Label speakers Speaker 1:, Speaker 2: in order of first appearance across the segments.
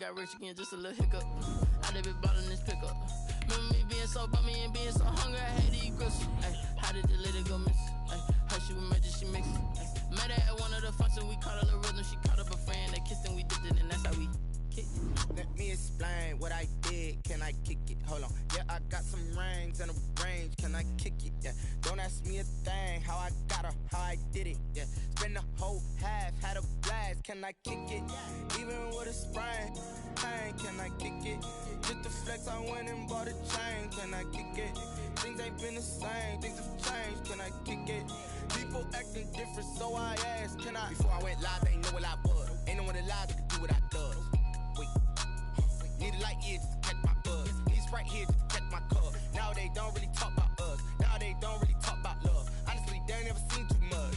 Speaker 1: Got rich again, just a little hiccup. I done been ballin' this pickup. Remember me being so bummy and being so hungry, I had to eat groceries. How did the lady go miss? Her she was magic, she mixed. Met her at one of the functions, we caught a little rhythm. She caught up a friend, they kissed and we dipped it, and that's how we kicked it.
Speaker 2: Let me explain what I did. Can I kick it? Hold on. Yeah, I got some rings and a range. Can I kick it? Yeah. Don't ask me a thing. How I got her, how I did it. Yeah. Spend the whole half, had a blast. Can I kick it? Even with a sprain, pain. Can I kick it? Just to flex, I went and bought a chain. Can I kick it? Things ain't been the same. Things have changed. Can I kick it? People acting different, so I asked. Can I? Before I went live, they ain't know what I was. Ain't no one alive that could do what I does. Need a light years just to catch my buzz. Need Sprite here just to catch my cup. Now they don't really talk about us. Now they don't really talk about love. Honestly, they ain't never seen too much.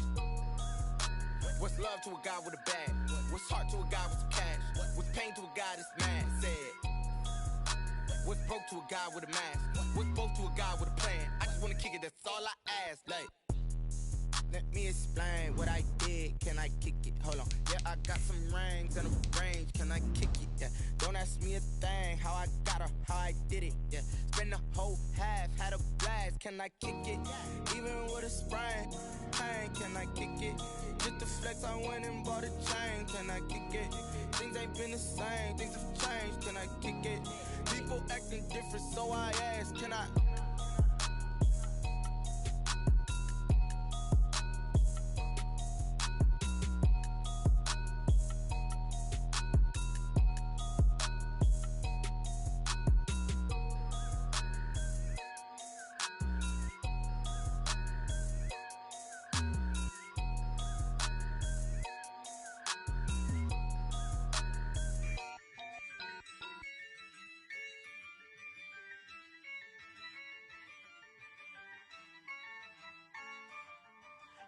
Speaker 2: What's love to a guy with a bag? What's heart to a guy with some cash? What's pain to a guy that's mad? Said. What's broke to a guy with a mask? What's both to a guy with a plan? I just wanna kick it, that's all I ask. Like, let me explain what I did. Can I kick it? Hold on. Yeah, I got some rings and a range. Can I kick it? Yeah. Don't ask me a thing. How I got her, how I did it. Yeah. Spend the whole half, had a blast. Can I kick it? Even with a sprain, pain. Can I kick it? Just to flex, I went and bought a chain. Can I kick it? Things ain't been the same. Things have changed. Can I kick it? People acting different, so I ask. Can I?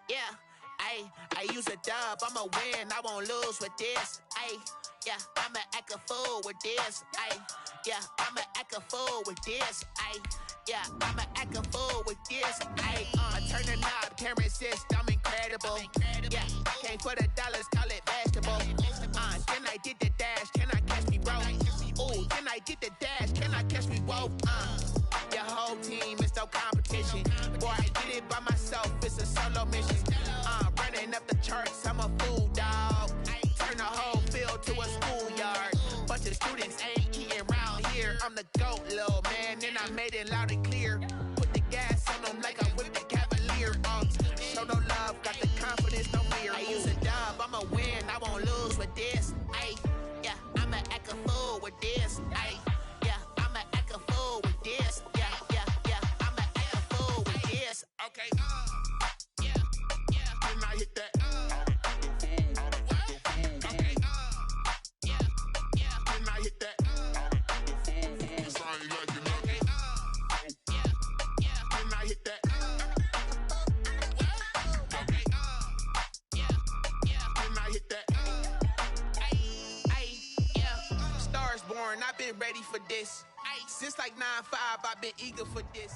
Speaker 3: Yeah, I use a dub, I'ma win, I won't lose with this. Yeah, I'ma act a fool with this. Yeah, I'ma act a fool with this. Yeah, I'ma act a fool with this. Turn the knob, camera assist, I'm incredible. Yeah, came for the dollars, call it vegetable. Then I did the dash, can I catch me, bro? Ooh, then I did the dash, can I catch me, whoa? Your whole team is no competition. Boy, I did it by myself, it's a solo mission. Running up the charts, I'm a fool, dog. Turn the whole field to a schoolyard. Bunch of students ain't eating round here. I'm the GOAT, little man, and I made it loud and clear. Put the gas on them like I whipped the Cavalier. Show no love, got the confidence, no fear. I use a dub, I'ma win, I won't lose with this. Yeah, I'ma act a fool with this. Yeah, I'ma act a fool with this. Yeah, I'ma act a fool with this. Okay, yeah, can I hit that? Okay, yeah, can I hit that? It's only like you know. Okay, yeah, can I hit that? Okay, yeah, can I hit that? Yeah, Stars born, I've been ready for this. Since like 9-5, I've been eager for this.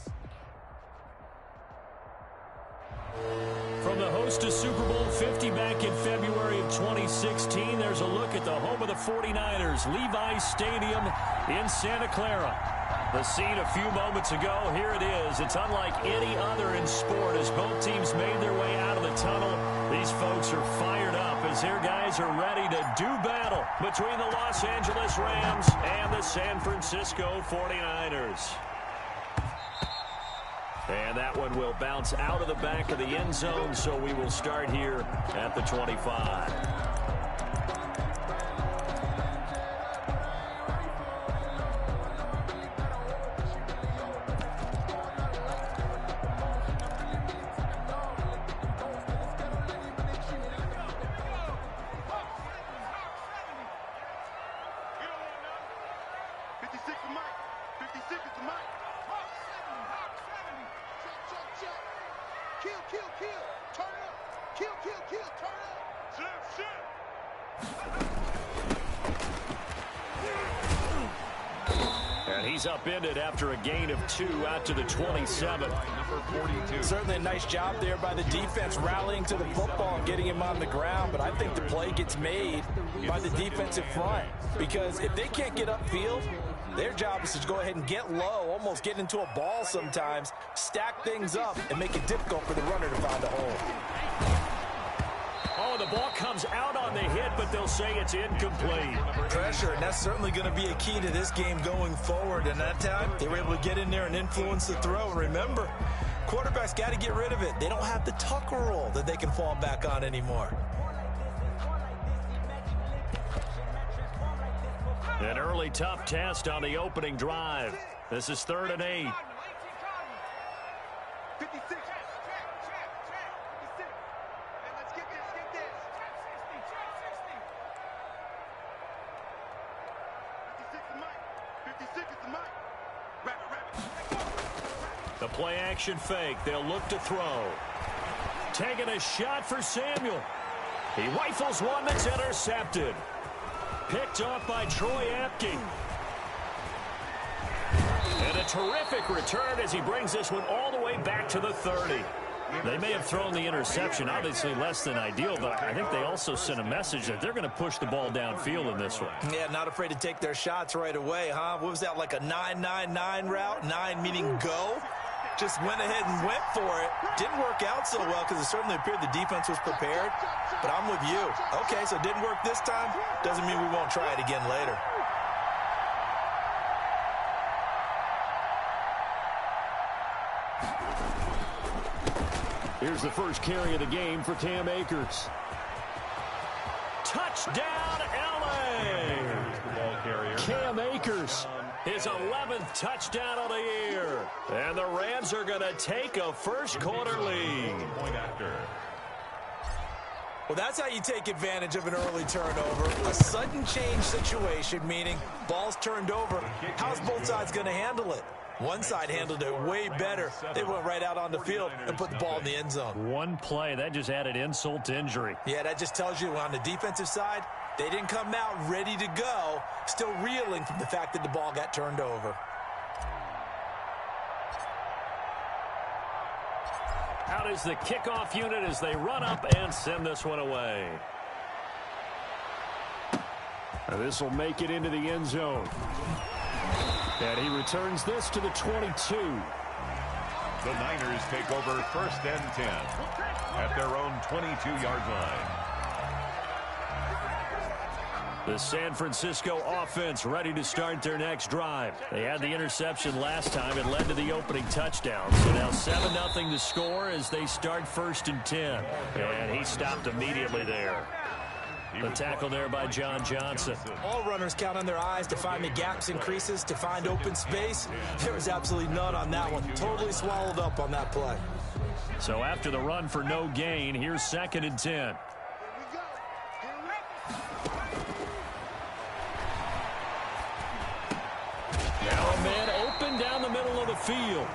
Speaker 4: From the host to Super Bowl 50 back in February of 2016, there's a look at the home of the 49ers, Levi's Stadium in Santa Clara. The scene a few moments ago, here it is. It's unlike any other in sport as both teams made their way out of the tunnel. These folks are fired up as their guys are ready to do battle between the Los Angeles Rams and the San Francisco 49ers. And that one will bounce out of the back of the end zone, so we will start here at the 25. he's upended after a gain of 2 out to the 27.
Speaker 5: Certainly a nice job there by the defense, rallying to the football and getting him on the ground. But I think the play gets made by the defensive front, because if they can't get upfield, their job is to go ahead and get low, almost get into a ball sometimes, stack things up, and make it difficult for the runner to find a hole.
Speaker 4: Oh, the ball comes out on the hit, but they'll say it's incomplete.
Speaker 5: Pressure, and that's certainly going to be a key to this game going forward. And that time, they were able to get in there and influence the throw. And remember, quarterbacks got to get rid of it. They don't have the tuck rule that they can fall back on anymore.
Speaker 4: An early tough test on the opening drive. This is 3rd and 8. The play action fake. They'll look to throw. Taking a shot for Samuel. He rifles one that's intercepted. Picked off by Troy Apke. And a terrific return as he brings this one all the way back to the 30. They may have thrown the interception, obviously less than ideal, but I think they also sent a message that they're going to push the ball downfield in this one.
Speaker 5: Yeah, not afraid to take their shots right away, huh? What was that, like a 9-9-9 route? 9 meaning go? Just went ahead and went for it. Didn't work out so well because it certainly appeared the defense was prepared. But I'm with you. Okay, so it didn't work this time. Doesn't mean we won't try it again later.
Speaker 4: Here's the first carry of the game for Cam Akers. Touchdown, L.A. Cam Akers, his 11th touchdown of the year. And the Rams are going to take a first-quarter lead.
Speaker 5: Well, that's how you take advantage of an early turnover. A sudden change situation, meaning ball's turned over. How's both sides going to handle it? One side handled it way better. They went right out on the field and put the ball in the end zone.
Speaker 4: One play, that just added insult to injury.
Speaker 5: Yeah, that just tells you on the defensive side, they didn't come out ready to go, still reeling from the fact that the ball got turned over.
Speaker 4: Out is the kickoff unit as they run up and send this one away. This will make it into the end zone. And he returns this to the 22.
Speaker 6: The Niners take over 1st and 10 at their own 22-yard line.
Speaker 4: The San Francisco offense ready to start their next drive. They had the interception last time. It led to the opening touchdown. So now 7-0 to score as they start 1st and 10. And he stopped immediately there. The tackle there by John Johnson.
Speaker 5: All runners count on their eyes to find the gaps and creases, to find open space. There was absolutely none on that one. Totally swallowed up on that play.
Speaker 4: So after the run for no gain, here's 2nd and 10. Now a man open down the middle of the field.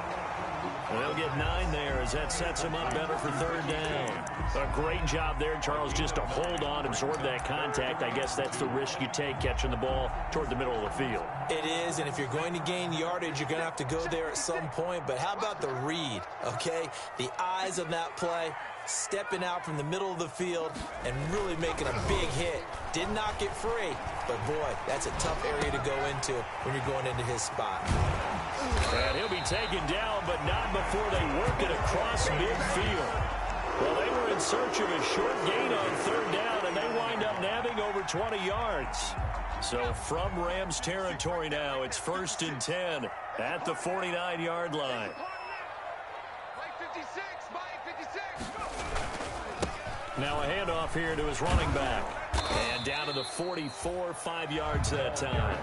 Speaker 4: They'll get 9 there as that sets him up better for 3rd down. A great job there, Charles, just to hold on, absorb that contact. I guess that's the risk you take catching the ball toward the middle of the field.
Speaker 5: It is, and if you're going to gain yardage, you're going to have to go there at some point. But how about the read, okay? The eyes of that play, stepping out from the middle of the field and really making a big hit. Did not get free, but boy, that's a tough area to go into when you're going into his spot.
Speaker 4: And he'll be taken down, but not before they work it across midfield. Well, they were in search of a short gain on 3rd down, and they wind up nabbing over 20 yards. So from Rams territory now, it's 1st and 10 at the 49-yard line. Now a handoff here to his running back. And down to the 44, 5 yards that time.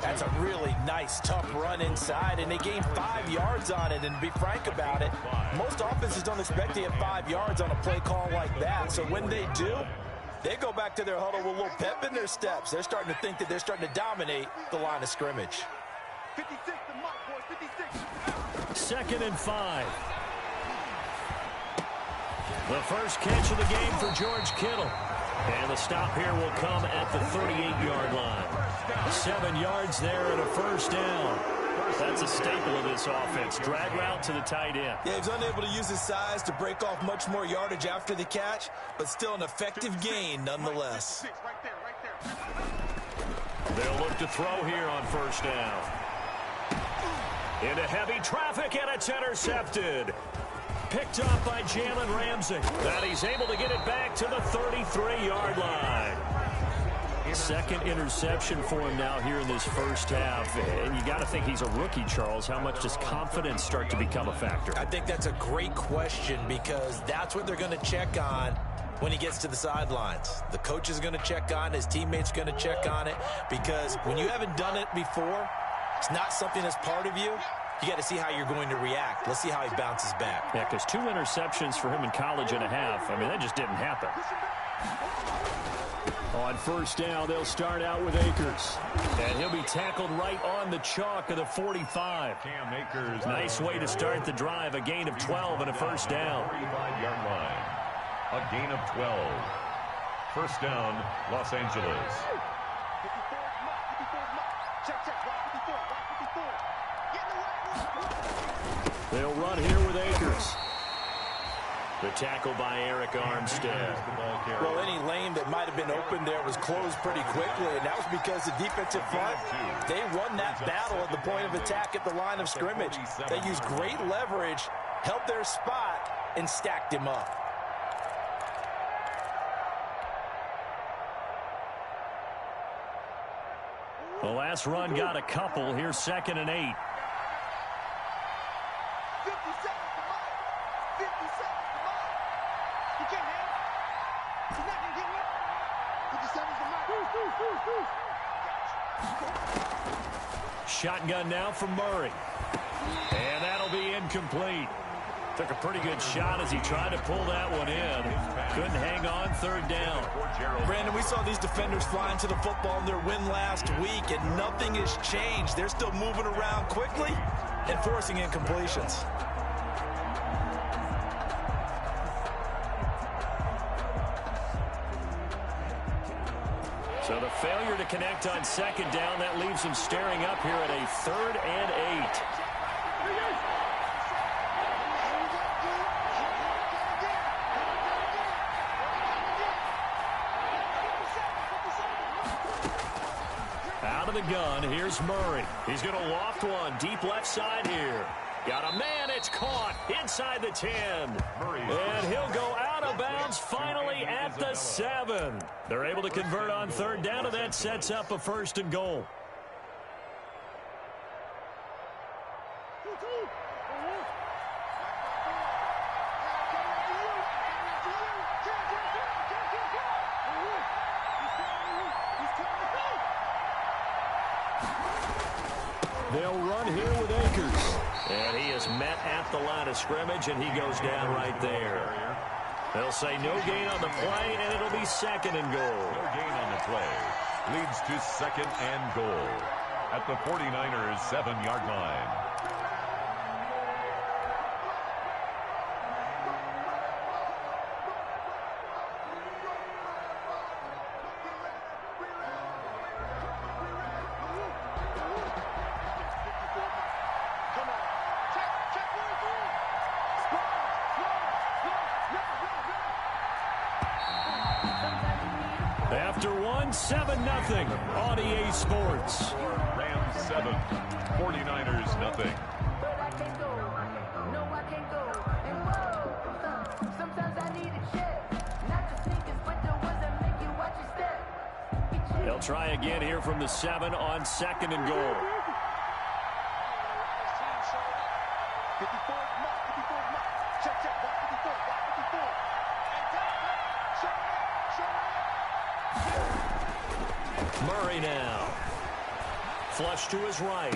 Speaker 5: That's a really nice, tough run inside, and they gained 5 yards on it. And to be frank about it, most offenses don't expect to get 5 yards on a play call like that. So when they do, they go back to their huddle with a little pep in their steps. They're starting to think that they're starting to dominate the line of scrimmage.
Speaker 4: 2nd and 5. The first catch of the game for George Kittle. And the stop here will come at the 38-yard line. 7 yards there and a first down. That's a staple of this offense. Drag route to the tight end.
Speaker 5: Yeah, he's unable to use his size to break off much more yardage after the catch, but still an effective gain nonetheless.
Speaker 4: They'll look to throw here on first down. Into heavy traffic, and it's intercepted. Picked up by Jalen Ramsey. And he's able to get it back to the 33-yard line. Second interception for him now here in this first half. And you got to think he's a rookie, Charles. How much does confidence start to become a factor?
Speaker 5: I think that's a great question because that's what they're going to check on when he gets to the sidelines. The coach is going to check on it. His teammates going to check on it because when you haven't done it before, it's not something that's part of you. You got to see how you're going to react. Let's see how he bounces back.
Speaker 4: Yeah, because 2 interceptions for him in college and a half. I mean, that just didn't happen. On first down, they'll start out with Akers. And he'll be tackled right on the chalk of the 45.
Speaker 6: Cam Akers.
Speaker 4: Nice way to start the drive. A gain of 12 and a first down.
Speaker 6: 45-yard line. A gain of 12. First down, Los Angeles.
Speaker 4: They'll run here with Akers. The tackle by Eric Armstead.
Speaker 5: Well, any lane that might have been open there was closed pretty quickly, and that was because the defensive front, they won that battle at the point of attack at the line of scrimmage. They used great leverage, held their spot, and stacked him up.
Speaker 4: The last run got a couple. Here's 2nd and 8. Shotgun now from Murray. And that'll be incomplete. Took a pretty good shot as he tried to pull that one in. Couldn't hang on, 3rd down.
Speaker 5: Brandon, we saw these defenders flying to the football in their win last week, and nothing has changed. They're still moving around quickly and forcing incompletions.
Speaker 4: So the failure to connect on 2nd down, that leaves him staring up here at a 3rd and 8. Out of the gun, here's Murray. He's going to loft one deep left side here. Got a man, it's caught inside the 10. And he'll go out of bounds finally at the 7. They're able to convert on 3rd down, and that sets up a 1st and goal. They'll run here with Akers. And he is met at the line of scrimmage, and he goes down right there. They'll say no gain on the play, and it'll be 2nd and goal.
Speaker 6: No gain on the play. Leads to 2nd and goal at the 49ers' 7-yard line.
Speaker 4: After one, 7-0 on EA Sports.
Speaker 6: Rams 7, 49ers nothing.
Speaker 4: They'll try again here from the 7 on 2nd and goal. Murray now. Flush to his right.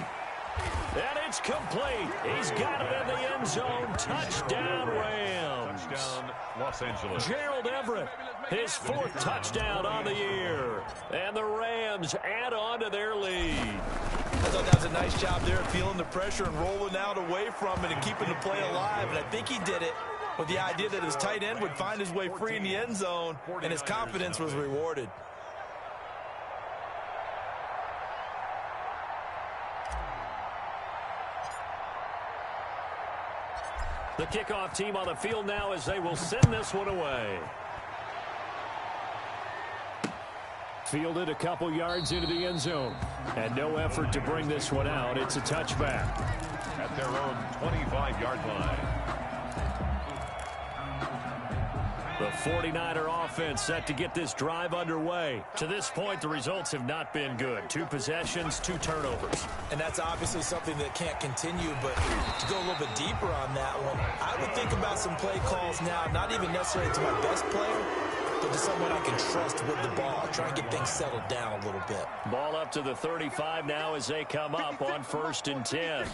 Speaker 4: And it's complete. He's got it in the end zone. Touchdown, Rams.
Speaker 6: Touchdown, Los Angeles.
Speaker 4: Gerald Everett, his 4th touchdown on the year. And the Rams add on to their lead.
Speaker 5: I thought that was a nice job there, feeling the pressure and rolling out away from it and keeping the play alive. And I think he did it with the idea that his tight end would find his way free in the end zone, and his confidence was rewarded.
Speaker 4: The kickoff team on the field now as they will send this one away. Fielded a couple yards into the end zone. And no effort to bring this one out. It's a touchback.
Speaker 6: At their own 25-yard line.
Speaker 4: The 49er offense set to get this drive underway. To this point, the results have not been good. 2 possessions, 2 turnovers.
Speaker 5: And that's obviously something that can't continue, but to go a little bit deeper on that one, I would think about some play calls now, not even necessarily to my best player, but to someone I can trust with the ball. Try and get things settled down a little bit.
Speaker 4: Ball up to the 35 now as they come up on 1st and 10.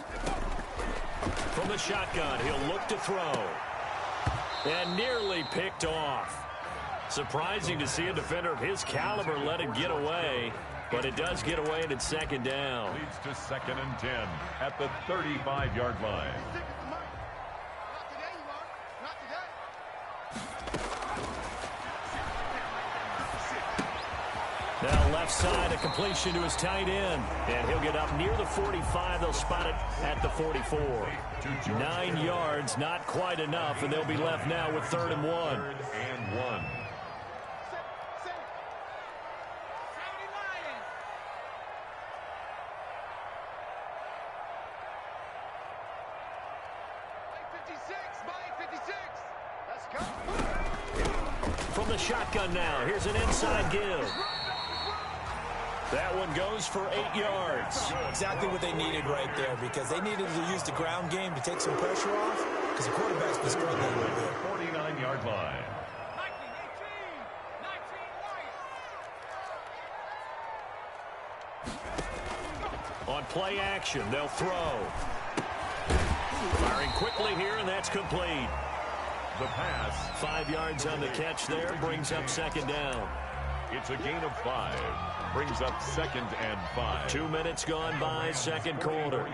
Speaker 4: From the shotgun, he'll look to throw. And nearly picked off. Surprising to see a defender of his caliber let it get away, but it does get away and it's 2nd down.
Speaker 6: Leads to 2nd and 10 at the 35-yard line.
Speaker 4: Now left side, a completion to his tight end. And he'll get up near the 45. They'll spot it at the 44. 9 yards, not quite enough, and they'll be left now with 3rd and 1.
Speaker 6: 3rd and 1.
Speaker 4: From the shotgun now, here's an inside give. That one goes for 8 yards.
Speaker 5: Exactly what they needed right there, because they needed to use the ground game to take some pressure off, because the quarterback's been struggling a little bit.
Speaker 6: 49-yard line.
Speaker 4: On play action, they'll throw. Firing quickly here, and that's complete.
Speaker 6: The pass.
Speaker 4: 5 yards on the catch there, brings up 2nd down.
Speaker 6: It's a gain of 5. Brings up 2nd and 5.
Speaker 4: 2 minutes gone by, 2nd quarter.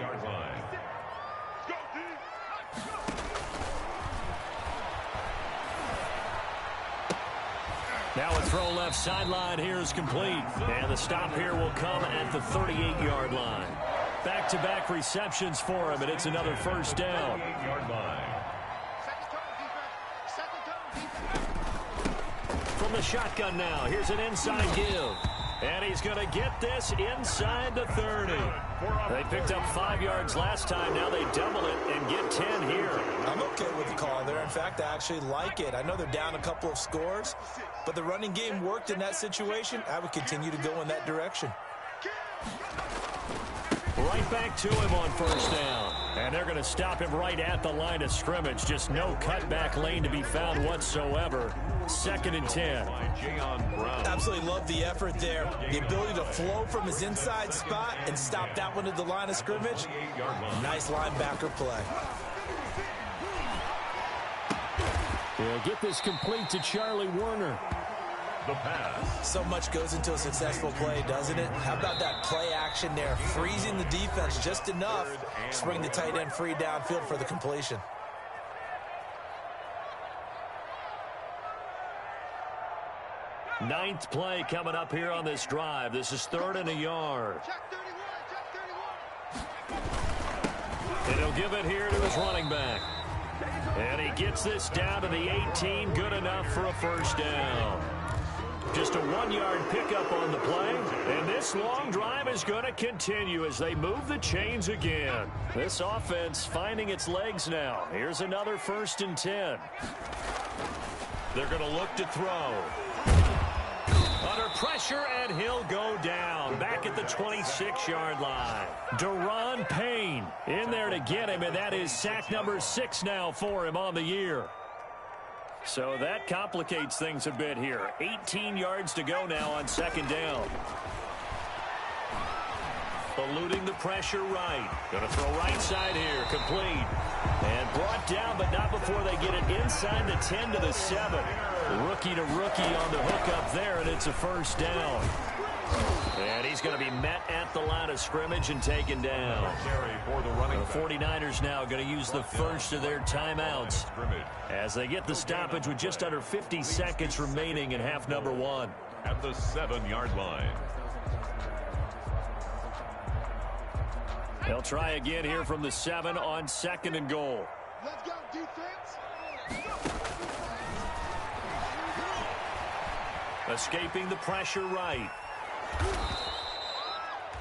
Speaker 4: Now a throw left sideline here is complete. And the stop here will come at the 38-yard line. Back-to-back receptions for him, and it's another 1st down.
Speaker 6: 38-yard line.
Speaker 4: From the shotgun now, here's an inside give. And he's going to get this inside the 30. They picked up 5 yards last time. Now they double it and get 10 here.
Speaker 5: I'm okay with the call there. In fact, I actually like it. I know they're down a couple of scores, but the running game worked in that situation. I would continue to go in that direction.
Speaker 4: Right back to him on 1st down. And they're going to stop him right at the line of scrimmage. Just no cutback lane to be found whatsoever. 2nd and 10.
Speaker 5: Absolutely love the effort there. The ability to flow from his inside spot and stop that one at the line of scrimmage. Nice linebacker play.
Speaker 4: They'll get this complete to Charlie Warner.
Speaker 6: The pass.
Speaker 5: So much goes into a successful play, doesn't it? How about that play action there? Freezing the defense just enough to bring the tight end free downfield for the completion.
Speaker 4: Ninth play coming up here on this drive. This is 3rd and a yard. And he'll give it here to his running back. And he gets this down to the 18. Good enough for a 1st down. Just a 1-yard pickup on the play. And this long drive is going to continue as they move the chains again. This offense finding its legs now. Here's another 1st and 10. They're going to look to throw. Under pressure, and he'll go down. Back at the 26-yard line. Deron Payne in there to get him, and that is sack number 6 now for him on the year. So that complicates things a bit here. 18 yards to go now on 2nd down. Eluding the pressure right. Going to throw right side here. Complete. And brought down, but not before they get it inside the 10 to the 7. Rookie to rookie on the hook up there, and it's a 1st down. And he's going to be met at the line of scrimmage and taken down. The 49ers now going to use the first of their timeouts as they get the stoppage with just under 50 seconds remaining in half number 1.
Speaker 6: At the 7-yard line.
Speaker 4: They'll try again here from the 7 on 2nd and goal.
Speaker 7: Let's go, defense.
Speaker 4: Escaping the pressure right.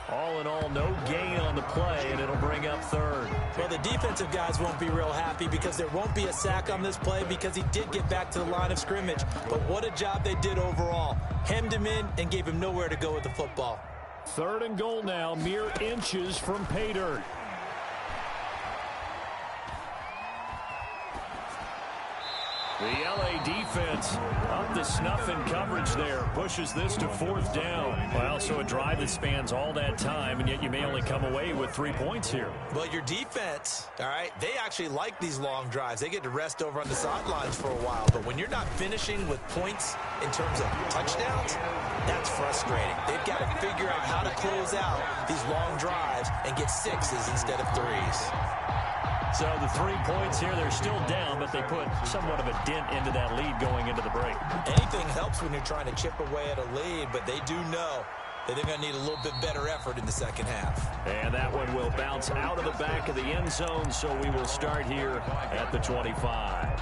Speaker 4: All in all, no gain on the play, and it'll bring up 3rd.
Speaker 5: Well, the defensive guys won't be real happy because there won't be a sack on this play because he did get back to the line of scrimmage. But what a job they did overall. Hemmed him in and gave him nowhere to go with the football.
Speaker 4: 3rd and goal now, mere inches from pay dirt. The LA defense up the snuff in coverage there. Pushes this to 4th down. Well, so a drive that spans all that time, and yet you may only come away with 3 points here.
Speaker 5: Well, your defense, all right, they actually like these long drives. They get to rest over on the sidelines for a while. But when you're not finishing with points in terms of touchdowns, that's frustrating. They've got to figure out how to close out these long drives and get 6s instead of 3s.
Speaker 4: So the 3 points here, they're still down, but they put somewhat of a dent into that lead going into the break.
Speaker 5: Anything helps when you're trying to chip away at a lead, but they do know that they're going to need a little bit better effort in the second half.
Speaker 4: And that one will bounce out of the back of the end zone, so we will start here at the 25.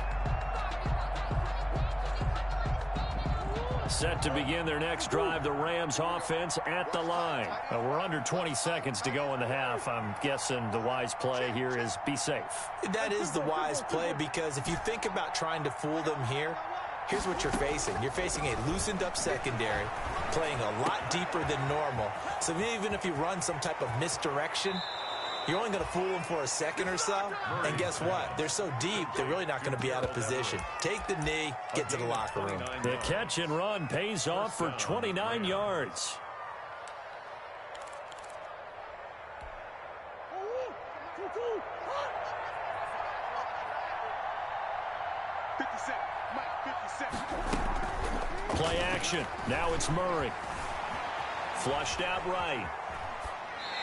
Speaker 4: Set to begin their next drive, the Rams offense at the line. We're under 20 seconds to go in the half. I'm guessing the wise play here is be safe.
Speaker 5: That is the wise play because if you think about trying to fool them here, here's what you're facing. You're facing a loosened up secondary, playing a lot deeper than normal. So even if you run some type of misdirection, you're only going to fool them for a second or so. And guess what? They're so deep, they're really not going to be out of position. Take the knee, get to the locker room.
Speaker 4: The catch and run pays off for 29 yards. Play action. Now it's Murray. Flushed out right.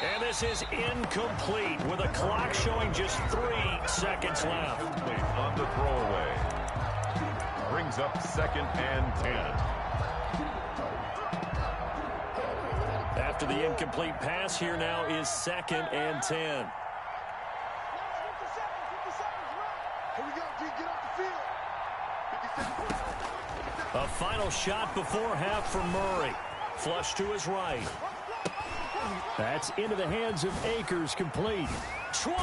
Speaker 4: And this is incomplete with a clock showing just 3 seconds left.
Speaker 6: On the throwaway. Brings up 2nd and 10.
Speaker 4: After the incomplete pass, here now is 2nd and 10.
Speaker 7: Here we go, G. Get off the field.
Speaker 4: A final shot before half for Murray. Flush to his right. That's into the hands of Akers, complete. 20!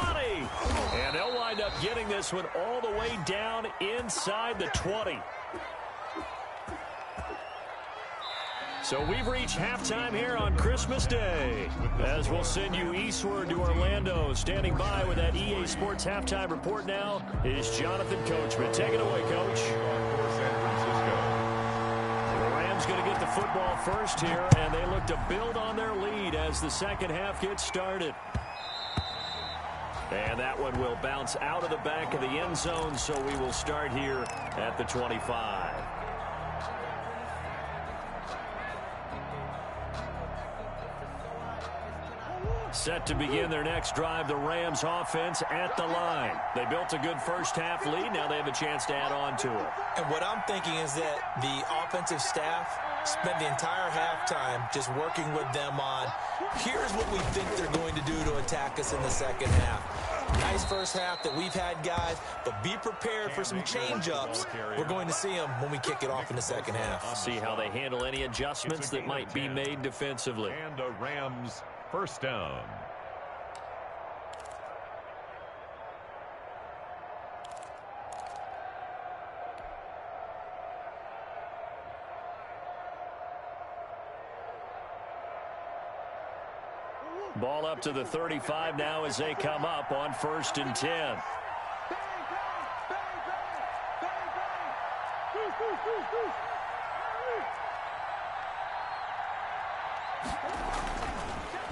Speaker 4: And they'll wind up getting this one all the way down inside the 20. So we've reached halftime here on Christmas Day. As we'll send you eastward to Orlando. Standing by with that EA Sports halftime report now is Jonathan Coachman. Take it away, Coach. Going to get the football first here, and they look to build on their lead as the second half gets started. And that one will bounce out of the back of the end zone, so we will start here at the 25. Set to begin their next drive, the Rams offense at the line. They built a good first half lead. Now they have a chance to add on to it.
Speaker 5: And what I'm thinking is that the offensive staff spent the entire halftime just working with them on, here's what we think they're going to do to attack us in the second half. Nice first half that we've had, guys, but be prepared for some change-ups. We're going to see them when we kick it off in the second half.
Speaker 4: See how they handle any adjustments that might be made defensively.
Speaker 6: And a Rams first down.
Speaker 4: Ball up to the 35 now as they come up on 1st and 10.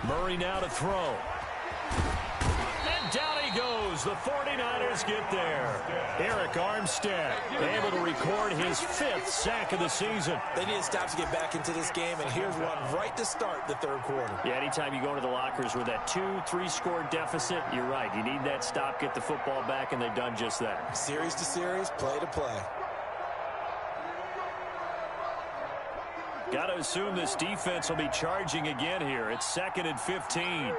Speaker 4: Murray now to throw. And down he goes goes. The 49ers get there. Eric Armstead able to record his 5th sack of the season.
Speaker 5: They need to stop to get back into this game, and here's one right to start the third quarter.
Speaker 4: Yeah, anytime you go to the lockers with that 2-3 score deficit, you're right. You need that stop, get the football back, and they've done just that.
Speaker 5: Series to series, play to play.
Speaker 4: Got to assume this defense will be charging again here. It's 2nd and 15.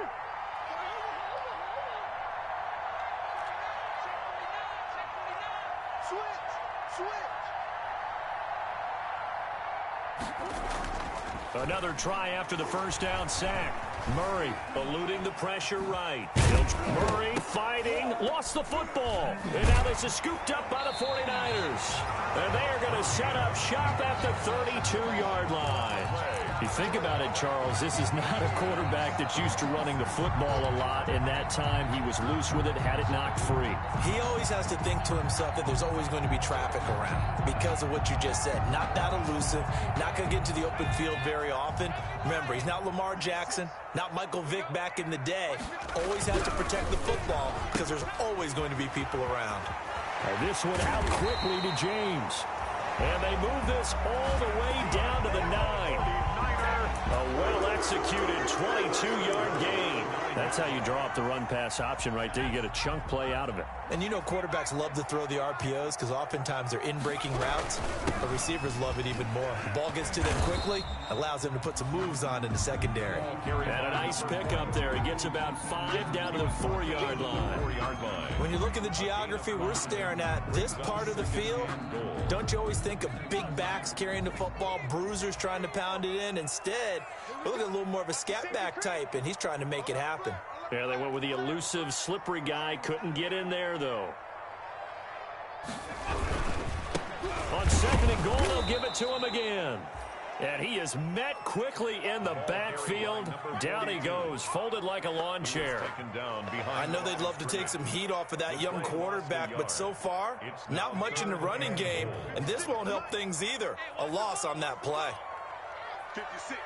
Speaker 4: Another try after the first down sack. Murray eluding the pressure right. Murray fighting, lost the football. And now this is scooped up by the 49ers. And they are going to set up shop at the 32-yard line. You think about it, Charles, this is not a quarterback that's used to running the football a lot. In that time, he was loose with it, had it knocked free.
Speaker 5: He always has to think to himself that there's always going to be traffic around because of what you just said. Not that elusive, not going to get to the open field very often. Remember, he's not Lamar Jackson, not Michael Vick back in the day. Always has to protect the football because there's always going to be people around.
Speaker 4: And this one out quickly to James. And they move this all the way down to the 9. A well-executed 22-yard gain. That's how you draw up the run-pass option right there. You get a chunk play out of it.
Speaker 5: And you know quarterbacks love to throw the RPOs because oftentimes they're in-breaking routes. But receivers love it even more. The ball gets to them quickly, allows them to put some moves on in the secondary.
Speaker 4: And a nice pickup there. He gets about 5 down to the 4-yard line.
Speaker 5: When you look at the geography we're staring at, this part of the field, don't you always think of big backs carrying the football, bruisers trying to pound it in? Instead, we're looking at a little more of a scat back type, and he's trying to make it happen.
Speaker 4: Yeah, they went with the elusive, slippery guy. Couldn't get in there, though. On 2nd and goal, they'll give it to him again. And he is met quickly in the backfield. Down he goes, folded like a lawn chair.
Speaker 5: I know they'd love to take some heat off of that young quarterback, but so far, not much in the running game, and this won't help things either. A loss on that play.
Speaker 7: 56.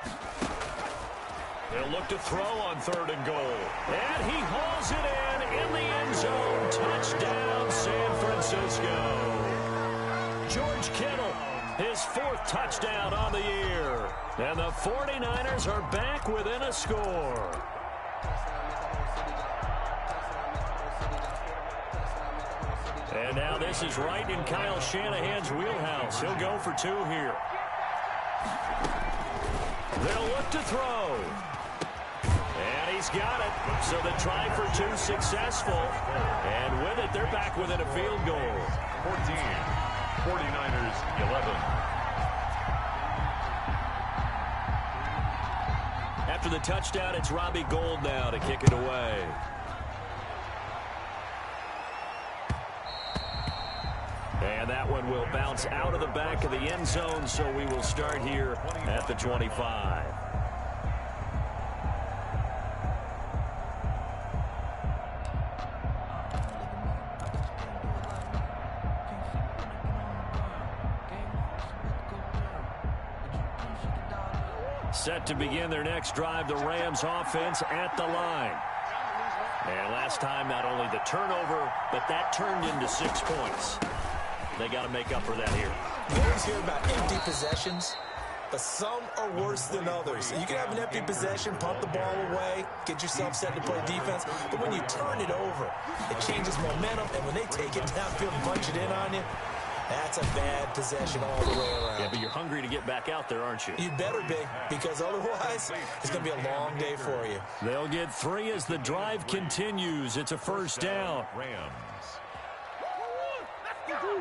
Speaker 4: They'll look to throw on 3rd and goal. And he hauls it in the end zone. Touchdown, San Francisco. George Kittle, his 4th touchdown on the year. And the 49ers are back within a score. And now this is right in Kyle Shanahan's wheelhouse. He'll go for 2 here. They'll look to throw. And he's got it. So the try for 2 successful. And with it, they're back within a field goal.
Speaker 6: 14. 49ers 11.
Speaker 4: After the touchdown, it's Robbie Gould now to kick it away. And that one will bounce out of the back of the end zone, so we will start here at the 25. Set to begin their next drive, the Rams offense at the line. And last time, not only the turnover, but that turned into 6 points. They got to make up for that here.
Speaker 5: You always hear about empty possessions, but some are worse than others. You can have an empty possession, pump the ball away, get yourself set to play defense, but when you turn it over, it changes momentum, and when they take it downfield and punch it in on you, that's a bad possession all the way around.
Speaker 4: Yeah, but you're hungry to get back out there, aren't you?
Speaker 5: You better be, because otherwise, it's going to be a long day for you.
Speaker 4: They'll get 3 as the drive continues. It's a first down.
Speaker 6: Rams.
Speaker 7: Let's go!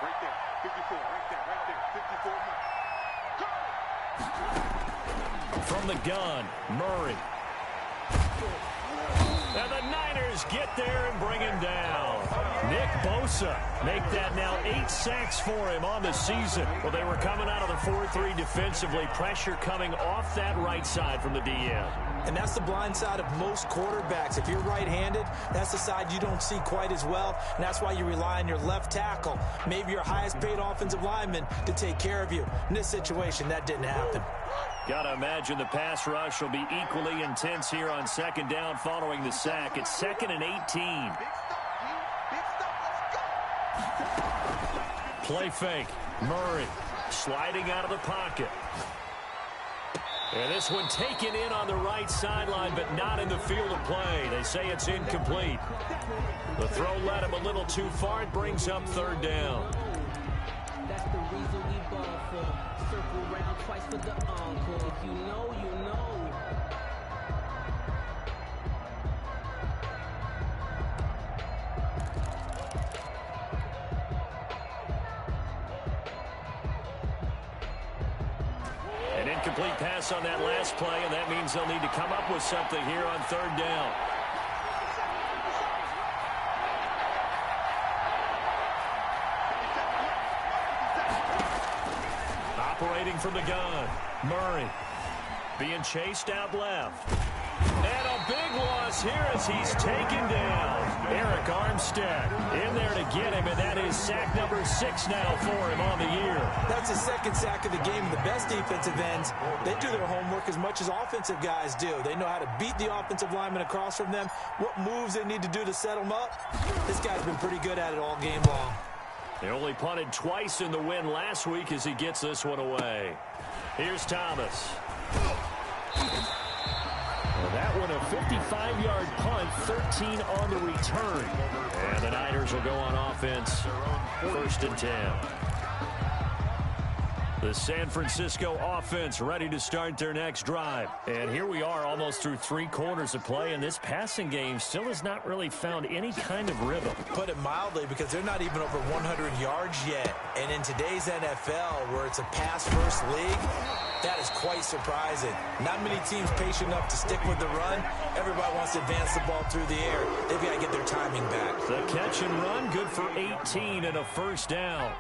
Speaker 7: Right there, 54, right there, 54.
Speaker 4: From the gun, Murray. And the Niners get there and bring him down. Nick Bosa make that now 8 sacks for him on the season. Well, they were coming out of the 4-3 defensively. Pressure coming off that right side from the DM.
Speaker 5: And that's the blind side of most quarterbacks. If you're right-handed, that's the side you don't see quite as well. And that's why you rely on your left tackle, maybe your highest paid offensive lineman, to take care of you. In this situation, that didn't happen.
Speaker 4: Got to imagine the pass rush will be equally intense here on second down following the sack. It's 2nd and 18. Play fake. Murray sliding out of the pocket. And this one taken in on the right sideline, but not in the field of play. They say it's incomplete. The throw led him a little too far. It brings up 3rd down.
Speaker 8: That's the reason we ball for. Circle round twice for the encore. If you know, you know.
Speaker 4: An incomplete pass on that last play, and that means they'll need to come up with something here on 3rd down. Operating from the gun, Murray being chased out left. And a big loss here as he's taken down. Eric Armstead in there to get him, and that is sack number 6 now for him on the year.
Speaker 5: That's his 2nd sack of the game. The best defensive ends, they do their homework as much as offensive guys do. They know how to beat the offensive lineman across from them, what moves they need to do to set them up. This guy's been pretty good at it all game long.
Speaker 4: They only punted twice in the win last week as he gets this one away. Here's Thomas. Well, that one a 55-yard punt, 13 on the return. And the Niners will go on offense, 1st and 10. The San Francisco offense ready to start their next drive. And here we are almost through 3 quarters of play, and this passing game still has not really found any kind of rhythm.
Speaker 5: Put it mildly, because they're not even over 100 yards yet. And in today's NFL, where it's a pass-first league, that is quite surprising. Not many teams patient enough to stick with the run. Everybody wants to advance the ball through the air. They've got to get their timing back.
Speaker 4: The catch and run, good for 18 and a 1st down.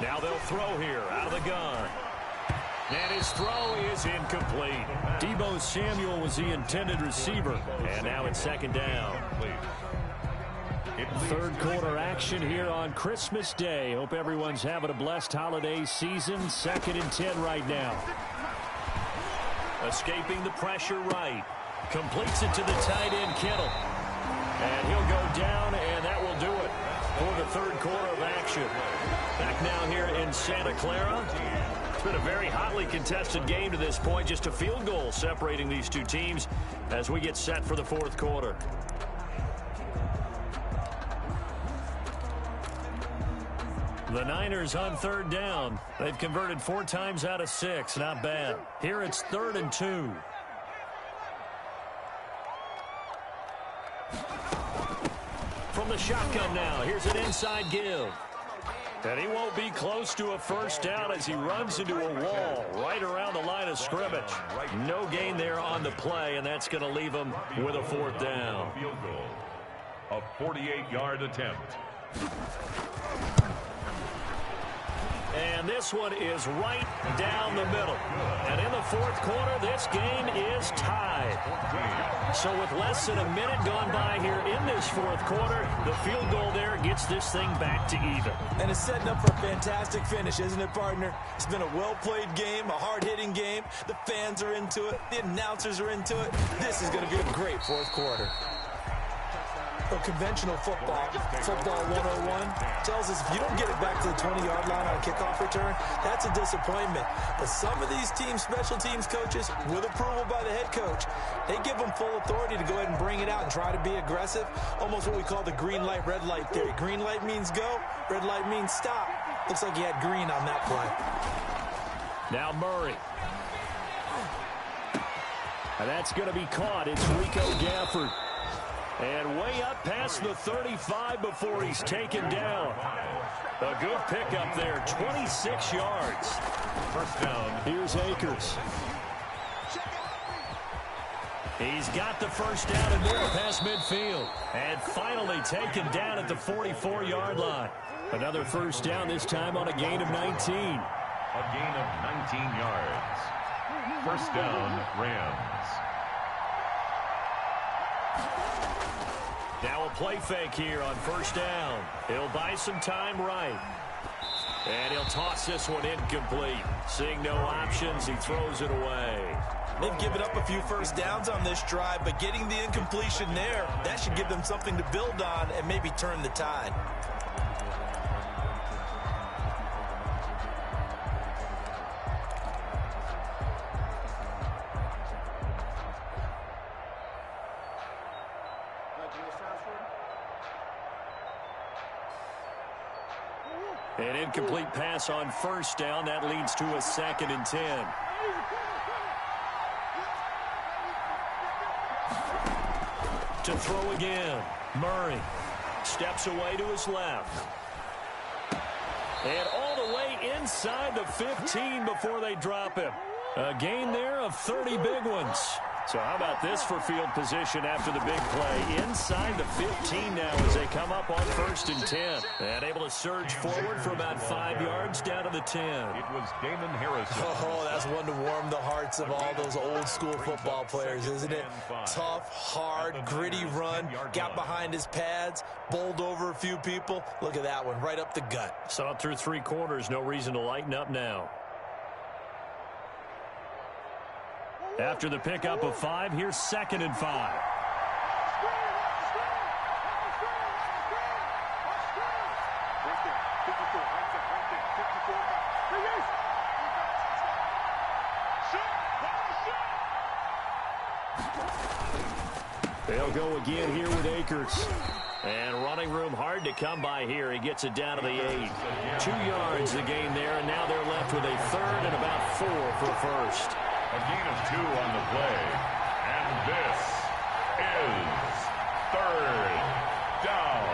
Speaker 4: Now they'll throw here out of the gun. And his throw is incomplete. Deebo Samuel was the intended receiver. And now it's 2nd down. 3rd quarter action here on Christmas Day. Hope everyone's having a blessed holiday season. 2nd and 10 right now. Escaping the pressure right. Completes it to the tight end, Kittle. And he'll go down, and that will do it for the 3rd quarter of action. Back now here in Santa Clara. It's been a very hotly contested game to this point. Just a field goal separating these two teams as we get set for the 4th quarter. The Niners on 3rd down. They've converted 4 times out of 6. Not bad. Here it's 3rd and 2. From the shotgun now, here's an inside give. And he won't be close to a 1st down as he runs into a wall right around the line of scrimmage. No gain there on the play, and that's going to leave him with a 4th down.
Speaker 6: Field goal. A 48-yard attempt.
Speaker 4: And this one is right down the middle. And in the 4th quarter, this game is tied. So with less than a minute gone by here in this 4th quarter, the field goal there gets this thing back to even.
Speaker 5: And it's setting up for a fantastic finish, isn't it, partner? It's been a well-played game, a hard-hitting game. The fans are into it. The announcers are into it. This is going to be a great 4th quarter. Conventional football 101, tells us if you don't get it back to the 20-yard line on a kickoff return, that's a disappointment. But some of these teams, special teams coaches, with approval by the head coach, they give them full authority to go ahead and bring it out and try to be aggressive, almost what we call the green light, red light theory. Green light means go, red light means stop. Looks like he had green on that play.
Speaker 4: Now Murray. And that's going to be caught. It's Rico Gafford. And way up past the 35 before he's taken down. A good pickup there, 26 yards.
Speaker 6: 1st down.
Speaker 4: Here's Akers. He's got the 1st down and more past midfield. And finally taken down at the 44-yard line. Another 1st down, this time on a gain of 19.
Speaker 6: A gain of 19 yards. First down, Rams.
Speaker 4: Now a play fake here on first down. He'll buy some time right. And he'll toss this one incomplete. Seeing no options, he throws it away.
Speaker 5: They've given up a few first downs on this drive, but getting the incompletion there, that should give them something to build on and maybe turn the tide.
Speaker 4: An incomplete pass on first down. That leads to a 2nd and 10. To throw again. Murray steps away to his left. And all the way inside the 15 before they drop him. A gain there of 30 big ones. So how about this for field position after the big play? Inside the 15 now as they come up on 1st and 10. And able to surge forward for about 5 yards down to the 10.
Speaker 6: It was Damon Harrison.
Speaker 5: Oh, that's one to warm the hearts of all those old school football players, isn't it? Tough, hard, gritty run. Got behind his pads, bowled over a few people. Look at that one, right up the gut.
Speaker 4: Saw it through 3 quarters. No reason to lighten up now. After the pickup of 5, here's 2nd and 5.
Speaker 7: Right there, 54, right there, 54.
Speaker 4: They'll go again here with Akers. And running room hard to come by here. He gets it down to the 8. 2 yards the gain there, and now they're left with a 3rd and about 4 for first.
Speaker 6: A gain of 2 on the play. And this is 3rd down.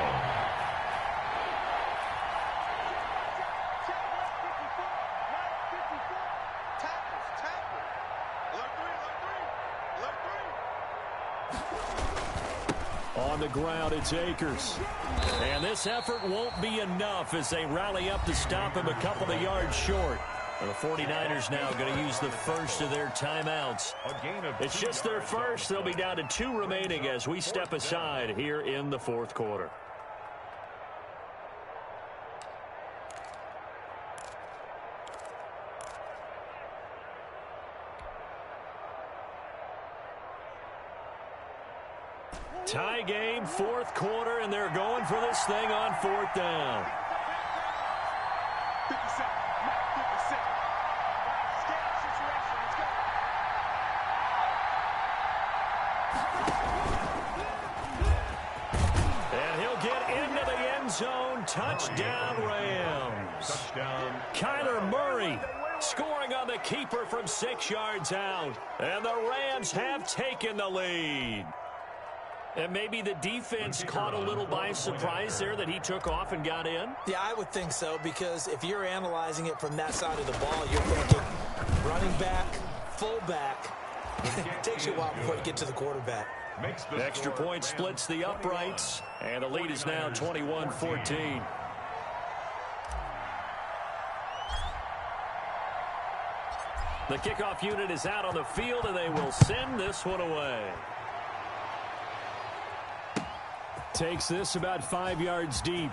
Speaker 4: On the ground, it's Akers. And this effort won't be enough as they rally up to stop him a couple of yards short. And the 49ers now going to use the first of their timeouts. It's just their first. They'll be down to 2 remaining as we step aside here in the 4th quarter. Tie game, 4th quarter, and they're going for this thing on 4th down.
Speaker 7: 57.
Speaker 4: And he'll get into the end zone. Touchdown, Rams.
Speaker 6: Touchdown.
Speaker 4: Kyler Murray scoring on the keeper from 6 yards out. And the Rams have taken the lead. And maybe the defense caught a little by surprise there that he took off and got in?
Speaker 5: Yeah, I would think so, because if you're analyzing it from that side of the ball, you're thinking running back, fullback. It takes you a while before you get to the quarterback.
Speaker 4: Extra point splits the uprights, and the lead is now 21-14. The kickoff unit is out on the field, and they will send this one away. Takes this about 5 yards deep.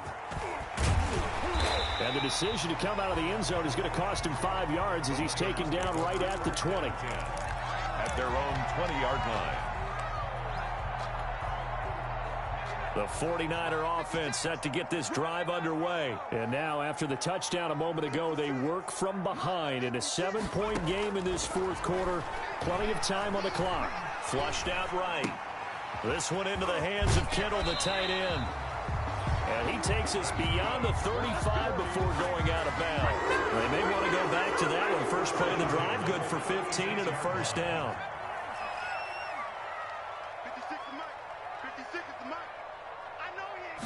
Speaker 4: And the decision to come out of the end zone is going to cost him 5 yards as he's taken down right at the 20.
Speaker 6: At their own 20-yard line.
Speaker 4: The 49er offense set to get this drive underway. And now, after the touchdown a moment ago, they work from behind in a 7-point game in this 4th quarter. Plenty of time on the clock. Flushed out right. This one into the hands of Kittle, the tight end. And he takes us beyond the 35 before going out of bounds. They may want to go back to that one. First play of the drive, good for 15 and a first down.
Speaker 7: 56 is Mike. 56 is Mike. I know he ain't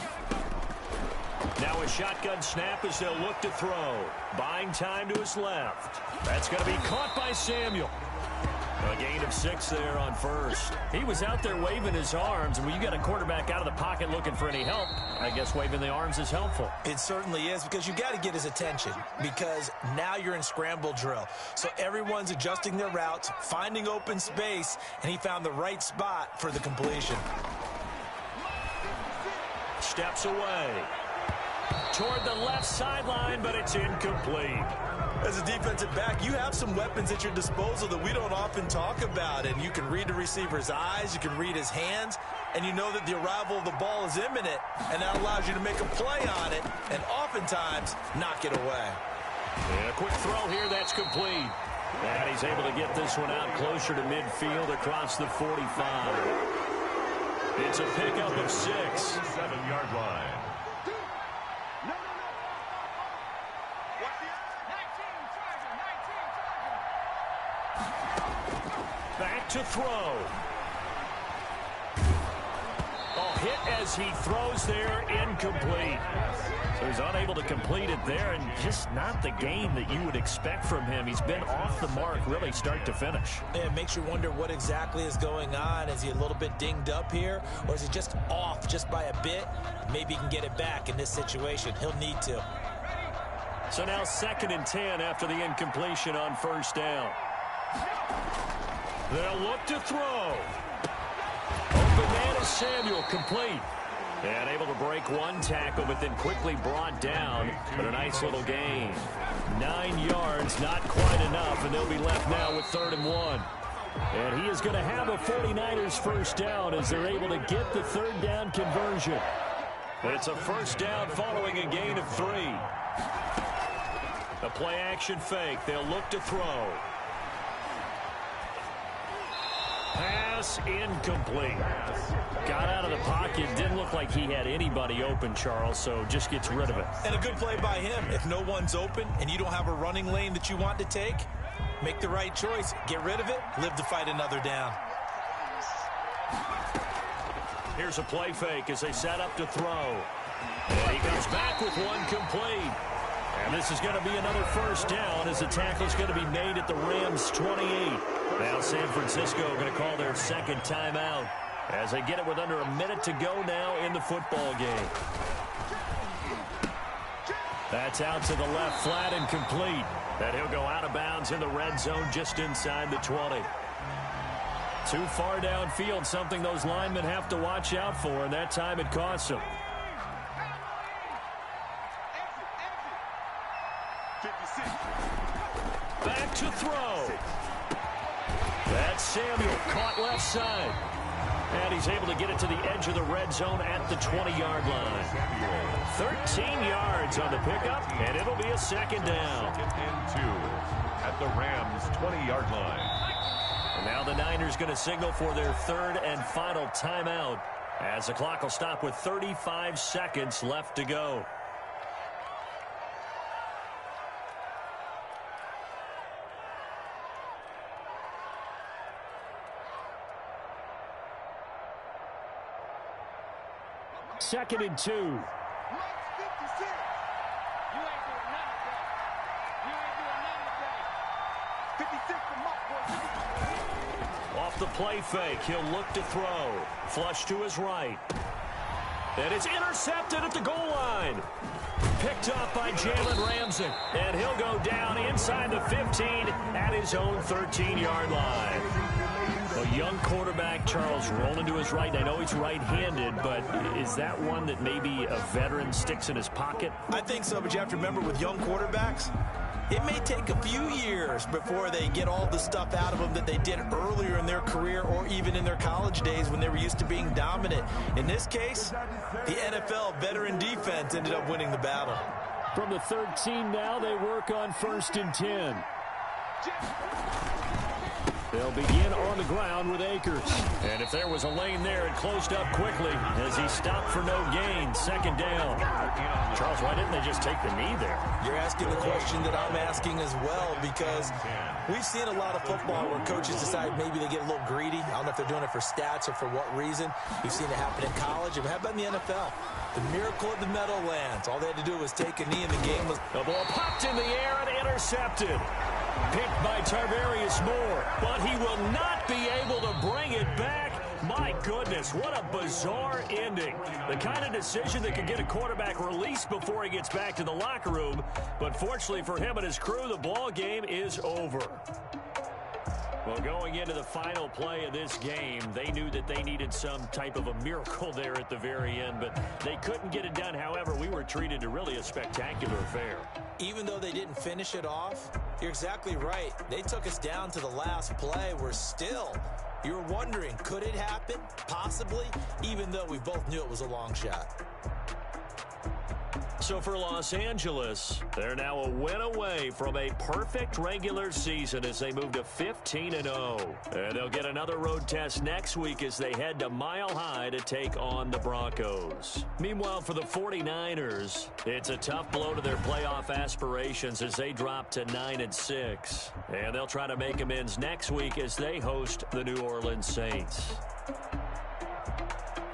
Speaker 7: got it.
Speaker 4: Now a shotgun snap as they'll look to throw. Buying time to his left. That's going to be caught by Samuel. A gain of 6 there on first. He was out there waving his arms, and when you got a quarterback out of the pocket looking for any help, I guess waving the arms is helpful.
Speaker 5: It certainly is, because you got to get his attention, because now you're in scramble drill. So everyone's adjusting their routes, finding open space, and he found the right spot for the completion.
Speaker 4: Steps away toward the left sideline, but it's incomplete.
Speaker 5: As a defensive back, you have some weapons at your disposal that we don't often talk about, and you can read the receiver's eyes, you can read his hands, and you know that the arrival of the ball is imminent, and that allows you to make a play on it and oftentimes knock it away.
Speaker 4: And a quick throw here, that's complete. And he's able to get this one out closer to midfield across the 45. It's a pickup of 6.
Speaker 6: 7-yard line.
Speaker 4: Back to throw. Hit as he throws there, incomplete. So he's unable to complete it there, and just not the game that you would expect from him. He's been off the mark really start to finish.
Speaker 5: It makes you wonder what exactly is going on. Is he a little bit dinged up here, or is he just off just by a bit? Maybe he can get it back in this situation. He'll need to.
Speaker 4: So now 2nd and 10 after the incompletion on first down. They'll look to throw. Open man is Samuel, complete. And able to break one tackle, but then quickly brought down. But a nice little gain. 9 yards, not quite enough, and they'll be left now with 3rd and 1. And he is going to have a 49ers first down as they're able to get the 3rd down conversion. It's a first down following a gain of 3. A play action fake. They'll look to throw. Pass incomplete. Got out of the pocket. Didn't look like he had anybody open, Charles, so just gets rid of it.
Speaker 5: And a good play by him. If no one's open and you don't have a running lane that you want to take, make the right choice. Get rid of it. Live to fight another down.
Speaker 4: Here's a play fake as they set up to throw. And he comes back with one complete. And this is going to be another first down as the tackle is going to be made at the Rams' 28. Now San Francisco going to call their 2nd timeout as they get it with under a minute to go now in the football game. That's out to the left, flat and complete. And he'll go out of bounds in the red zone just inside the 20. Too far downfield, something those linemen have to watch out for, and that time it costs them. Back to throw. That's Samuel, caught left side. And he's able to get it to the edge of the red zone at the 20-yard line. 13 yards on the pickup, and it'll be a 2nd down.
Speaker 6: 2nd and 2 at the Rams' 20-yard line.
Speaker 4: And now the Niners going to signal for their 3rd and final timeout as the clock will stop with 35 seconds left to go. Second and 2. Off the play fake, he'll look to throw. Flush to his right. And it's intercepted at the goal line. Picked up by Jalen Ramsey. And he'll go down inside the 15 at his own 13-yard line. A young quarterback, Charles, rolling to his right. I know he's right-handed, but is that one that maybe a veteran sticks in his pocket?
Speaker 5: I think so, but you have to remember with young quarterbacks, it may take a few years before they get all the stuff out of them that they did earlier in their career or even in their college days when they were used to being dominant. In this case, the NFL veteran defense ended up winning the battle.
Speaker 4: From the 13 now, they work on 1st and 10. They'll begin on the ground with Akers. And if there was a lane there, it closed up quickly as he stopped for no gain. 2nd down. Charles, why didn't they just take the knee there?
Speaker 5: You're asking the question that I'm asking as well, because we've seen a lot of football where coaches decide maybe they get a little greedy. I don't know if they're doing it for stats or for what reason. We've seen it happen in college. And how about in the NFL? The miracle of the Meadowlands. All they had to do was take a knee and the game was...
Speaker 4: The ball popped in the air and intercepted. Picked by Tarvarius Moore, but he will not be able to bring it back. My goodness, what a bizarre ending. The kind of decision that could get a quarterback released before he gets back to the locker room. But fortunately for him and his crew, the ball game is over. Well, going into the final play of this game, they knew that they needed some type of a miracle there at the very end, but they couldn't get it done. However, we were treated to really a spectacular affair.
Speaker 5: Even though they didn't finish it off, you're exactly right. They took us down to the last play. You're wondering, could it happen? Possibly, even though we both knew it was a long shot.
Speaker 4: So for Los Angeles, they're now a win away from a perfect regular season as they move to 15-0. And they'll get another road test next week as they head to Mile High to take on the Broncos. Meanwhile, for the 49ers, it's a tough blow to their playoff aspirations as they drop to 9-6. And they'll try to make amends next week as they host the New Orleans Saints.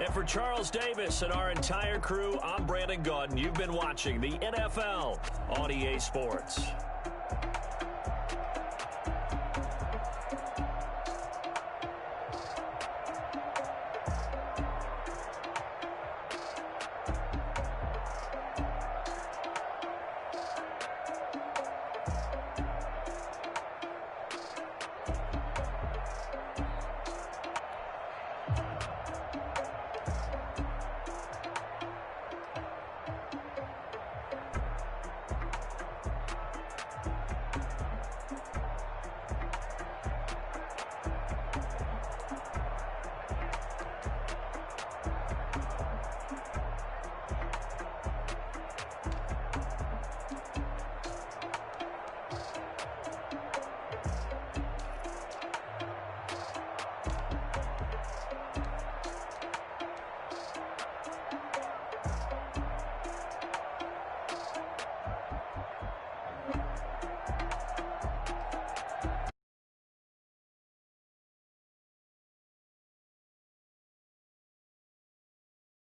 Speaker 4: And for Charles Davis and our entire crew, I'm Brandon Gaudin. You've been watching the NFL on EA Sports.